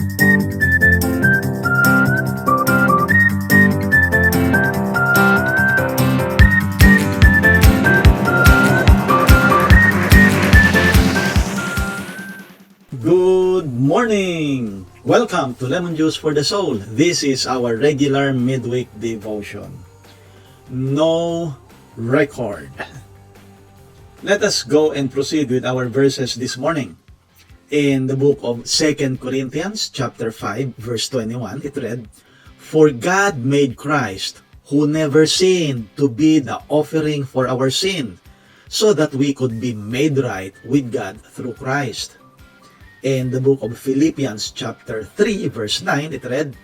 Good morning! Welcome to Lemon Juice for the Soul. This is our regular midweek devotion. No record. Let us go and proceed with our verses this morning. In the book of 2 Corinthians chapter 5 verse 21, it read, "For God made Christ, who never sinned, to be the offering for our sin, so that we could be made right with God through Christ." In the book of Philippians chapter 3 verse 9, it read,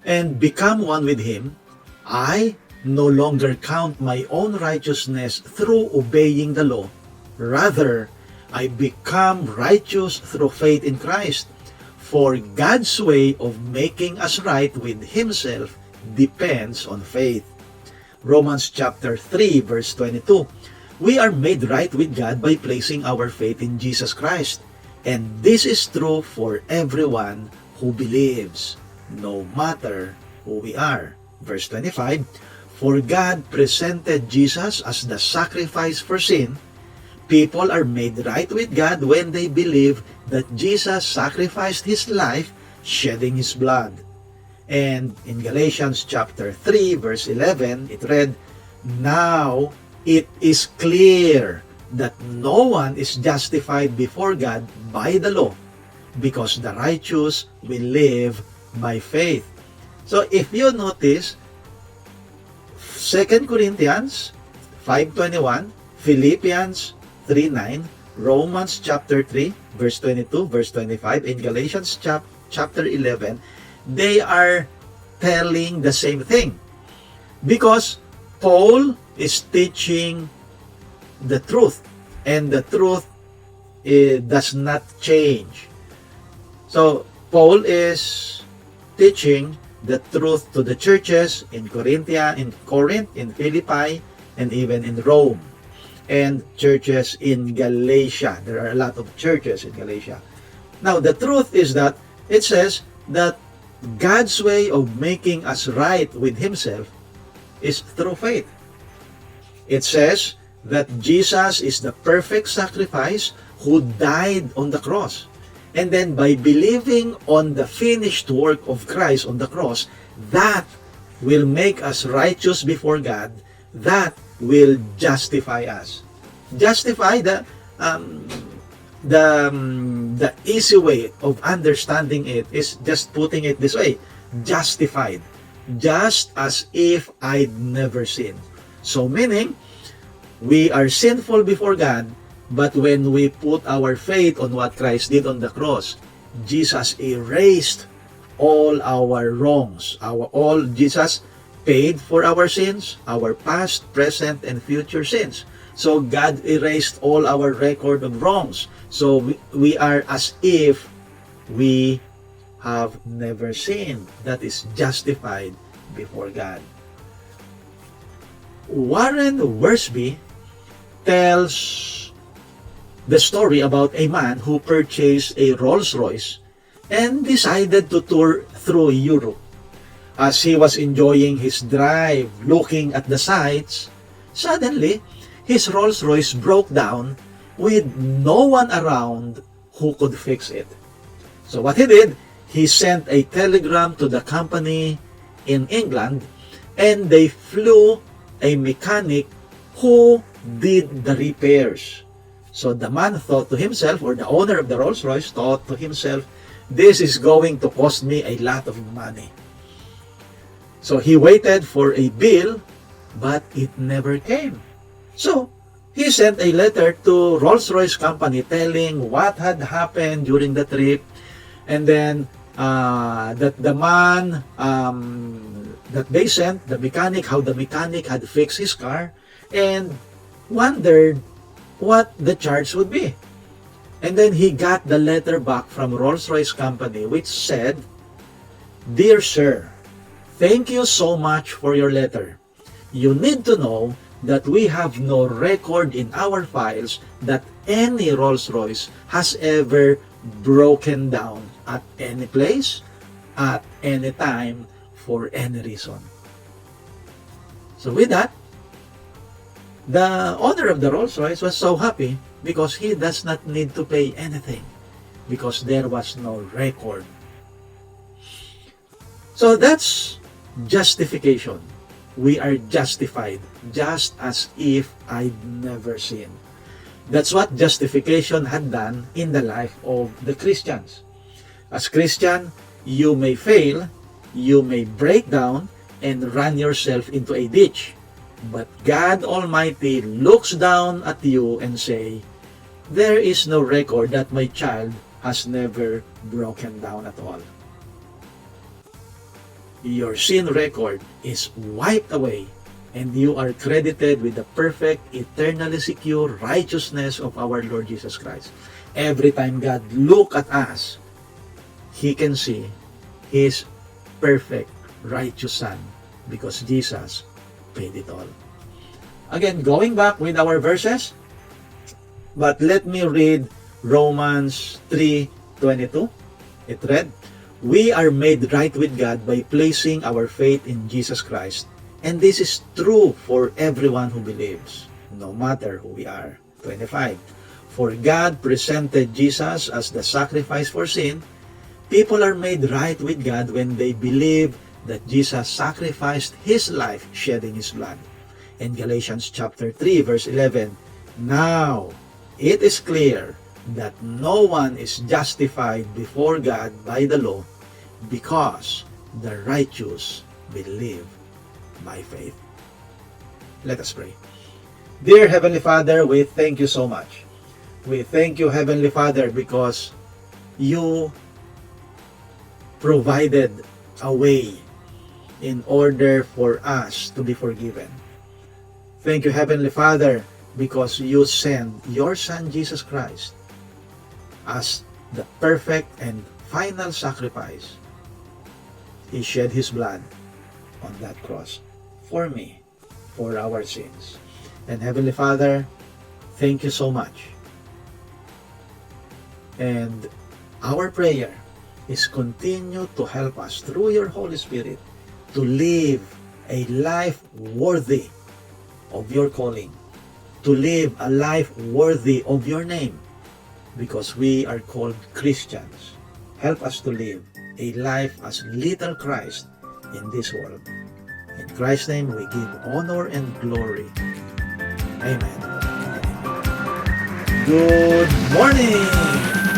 "And become one with Him, I no longer count my own righteousness through obeying the law. Rather, I become righteous through faith in Christ. For God's way of making us right with Himself depends on faith." Romans chapter 3 verse 22, "We are made right with God by placing our faith in Jesus Christ. And this is true for everyone who believes, no matter who we are." Verse 25, "For God presented Jesus as the sacrifice for sin. People are made right with God when they believe that Jesus sacrificed His life, shedding His blood." And in Galatians chapter 3 verse 11, it read, "Now it is clear that no one is justified before God by the law, because the righteous will live by faith." So if you notice, 2 Corinthians 5:21, Philippians 3:9, Romans chapter 3 verse 22, verse 25, and Galatians chapter 11, they are telling the same thing, because Paul is teaching the truth, and the truth does not change. So Paul is teaching the truth to the churches in Corinth, in Philippi, and even in Rome, and churches in Galatia. There are a lot of churches in Galatia. Now the truth is that it says that God's way of making us right with Himself is through faith. It says that Jesus is the perfect sacrifice who died on the cross. And then by believing on the finished work of Christ on the cross, that will make us righteous before God. That will justify us. Justify, the easy way of understanding it is just putting it this way: justified, just as if I'd never sinned. So meaning, we are sinful before God, but when we put our faith on what Christ did on the cross, Jesus erased all our wrongs. Jesus paid for our sins, our past, present, and future sins. So God erased all our record of wrongs. So we are as if we have never sinned. That is justified before God. Warren Wiersbe tells the story about a man who purchased a Rolls-Royce and decided to tour through Europe. As he was enjoying his drive, looking at the sights, suddenly his Rolls-Royce broke down with no one around who could fix it. So what he did, he sent a telegram to the company in England, and they flew a mechanic who did the repairs. So the man thought to himself, or the owner of the Rolls-Royce thought to himself, this is going to cost me a lot of money. So he waited for a bill, but it never came. So he sent a letter to Rolls-Royce company telling what had happened during the trip, and then that the man that they sent, the mechanic, how the mechanic had fixed his car, and wondered what the charge would be. And then he got the letter back from Rolls-Royce company, which said, "Dear sir, thank you so much for your letter. You need to know that we have no record in our files that any Rolls-Royce has ever broken down at any place, at any time, for any reason. So with that, the owner of the Rolls-Royce was so happy because he does not need to pay anything because there was no record. So that's justification. We are justified just as if I'd never sinned. That's what justification had done in the life of the Christians. As Christian, you may fail, you may break down, and run yourself into a ditch. But God Almighty looks down at you and say, there is no record that my child has never broken down at all. Your sin record is wiped away, and you are credited with the perfect, eternally secure righteousness of our Lord Jesus Christ. Every time God looks at us, He can see His perfect, righteous Son because Jesus paid it all. Again, going back with our verses, but let me read Romans 3:22. It read, we are made right with God by placing our faith in Jesus Christ. And this is true for everyone who believes, no matter who we are. 25. For God presented Jesus as the sacrifice for sin. People are made right with God when they believe that Jesus sacrificed His life, shedding His blood. In Galatians chapter 3, verse 11, now it is clear that no one is justified before God by the law because the righteous believe by faith. Let us pray. Dear Heavenly Father, we thank you so much. We thank you, Heavenly Father, because you provided a way in order for us to be forgiven. Thank you, Heavenly Father, because you sent your Son, Jesus Christ, as the perfect and final sacrifice. He shed His blood on that cross for me, for our sins. And Heavenly Father, thank you so much. And our prayer is continue to help us through your Holy Spirit to live a life worthy of your calling, to live a life worthy of your name, because we are called Christians. Help us to live a life as little Christ in this world. In Christ's name, we give honor and glory. Amen. Good morning!